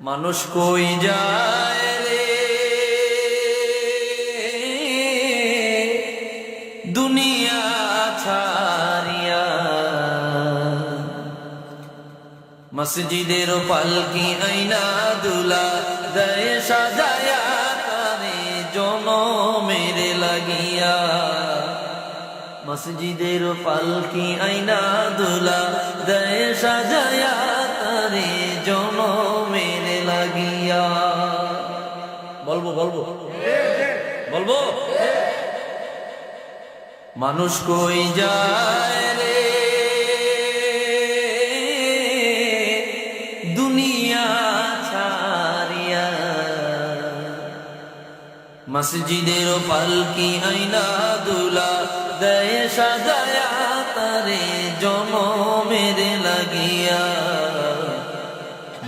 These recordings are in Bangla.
মানুষ কই যায় রে দুনিয়া ছাড়িয়া, মসজিদের পালকি আইনা দুলা দেয় সাজায়া তারে জনমের লাগিয়া। মসজিদের পালকি আইনা দুলা দেয় সাজায়া তারে জনমের লাগিয়া। বলবো বলবো বলবো মানুষ কই যায় রে দুনিয়া ছাড়িয়া, মসজিদের পালকি আইনা দুলা দেয় সাজায়া তারে জনমের লাগিয়া।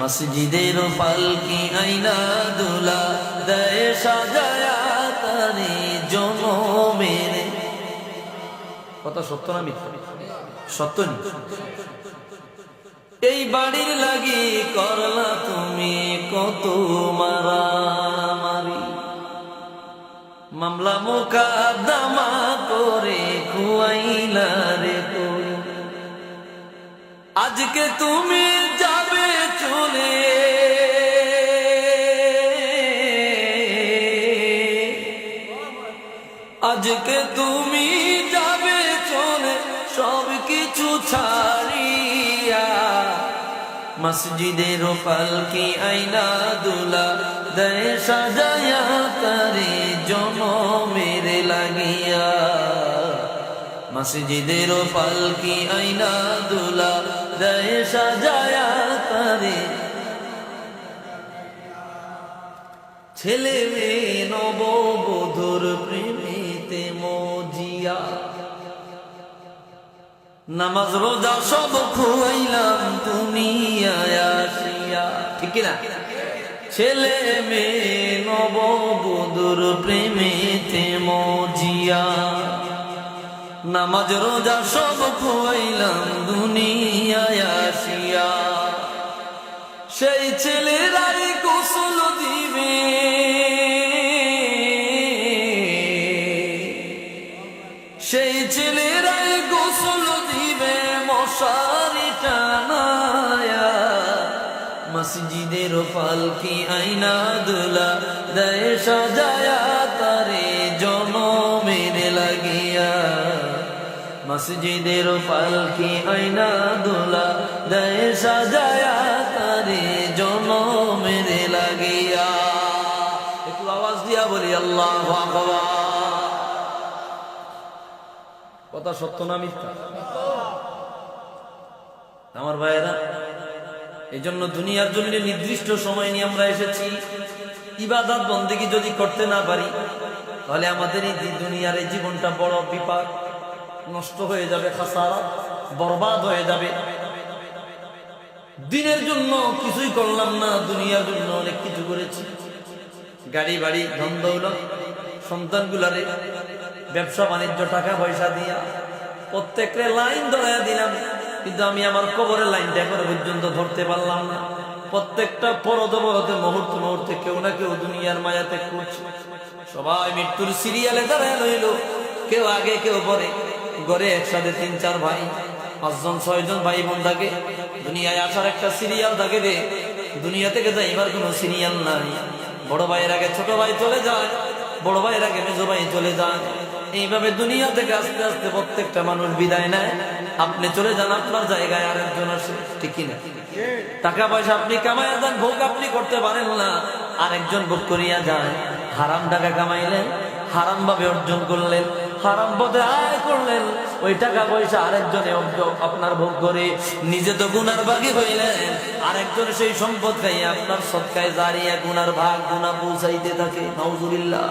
মসজিদের পালকি আইনা দুলা দেয় সাজায়া তারে জনমের। কথা সত্য না মিথ্যা? সত্য। এই বাড়ির লাগি করলা তুমি কত মারামারি, মামলা মোকদ্দমা করে খুয়াইলা রে কই। আজকে তুমি যাবে চলে, আজকে তুমি যাবে চলে সব কিছু ছাড়িয়া। মসজিদের পালকি আইনা দুলা দেয় সাজায়া তারে জনমের লাগিয়া। মসজিদের পালকি আইনা দুলা দেয় সাজায়া তারে। ছেলে মেয়ে নববধূর প্রেমেতে মজিয়া, নামাজ রোজা সব খুয়াইলাম দুনিয়ায় আসিয়া। ঠিক না? ছেলে মেয়ে নববধূর প্রেমেতে মজিয়া, নামাজ রোজা সব খুয়াইলাম দুনিয়ায় আসিয়া। সেই ছেলেরাই গোসল দিবে, সেই ছেলেরাই গোসল দিবে মশারি টানায়া। মসজিদের পালকি আইনা দুলা দেয় সাজায়া তারে জনমের লাগিয়া। মসজিদের পালকি আইনা দুলা দেয় সাজায়া তারে জনমের লাগিয়া। একটু আওয়াজ দিয়া বলি আল্লাহু আকবার। কথা সত্য না মিথ্যা? আমার ভাইয়েরা, এই জন্য দুনিয়ার জন্য নির্দিষ্ট সময় নিয়ে আমরা এসেছি। ইবাদত বন্দেগী যদি করতে না পারি তাহলে আমাদের এই দুনিয়ার এই জীবনটা বড় বিপাক, নষ্ট হয়ে যাবে, খাসারা, বরবাদ হয়ে যাবে। দিনের জন্য কিছুই করলাম না, দুনিয়ার জন্য অনেক কিছু করেছি। গাড়ি বাড়ি ধন দৌলত, সন্তানগুলারে ব্যবসা বাণিজ্য টাকা পয়সা দিয়া প্রত্যেকরে লাইন ধরাইয়া দিলাম, কিন্তু আমি আমার কবরের লাইনটা এখনো পর্যন্ত ধরতে পারলাম না। প্রত্যেকটা পরদবরতে মুহূর্তে মুহূর্তে কেউ না কেউ দুনিয়ার মায়াতে করছে। সবাই মৃত্যুর সিরিয়ালে দাঁড়ায় রইল, কেউ আগে কেউ পরে। ঘরে একসাথে 3-4 ভাই, 5জন 6জন ভাই বোন থাকে। দুনিয়ায় আসার একটা সিরিয়াল থাকে রে, দুনিয়া থেকে যাইবার কোনো সিরিয়াল নাই। বড় ভাইয়ের আগে ছোট ভাই চলে যায়, বড় ভাইয়ের আগে মেজো ভাই চলে যায়। এইভাবে দুনিয়া থেকে আস্তে আস্তে প্রত্যেকটা মানুষ বিদায় নেয়। আপনি চলে যান, আপনার জায়গায় আরেকজন আসে। ঠিক না? টাকা পয়সা আপনি কামাইয়া যান, ভোগ আপনি করতে পারেন না, আরেকজন ভোগ করিয়া যায়। হারাম টাকা কামাইলেন, হারাম ভাবে অর্জন করলেন, হারাম পথে আয় করলেন, ওই টাকা পয়সা আরেকজনে আপনার ভোগ করে নিজে তো গুনার ভাগী হইলেন। আরেকজন সেই সম্পদ খাইয়া আপনার সদকায় জারিয়া গুনার ভাগ গুনাহ পৌঁছাইতে থাকে। নাউজুবিল্লাহ।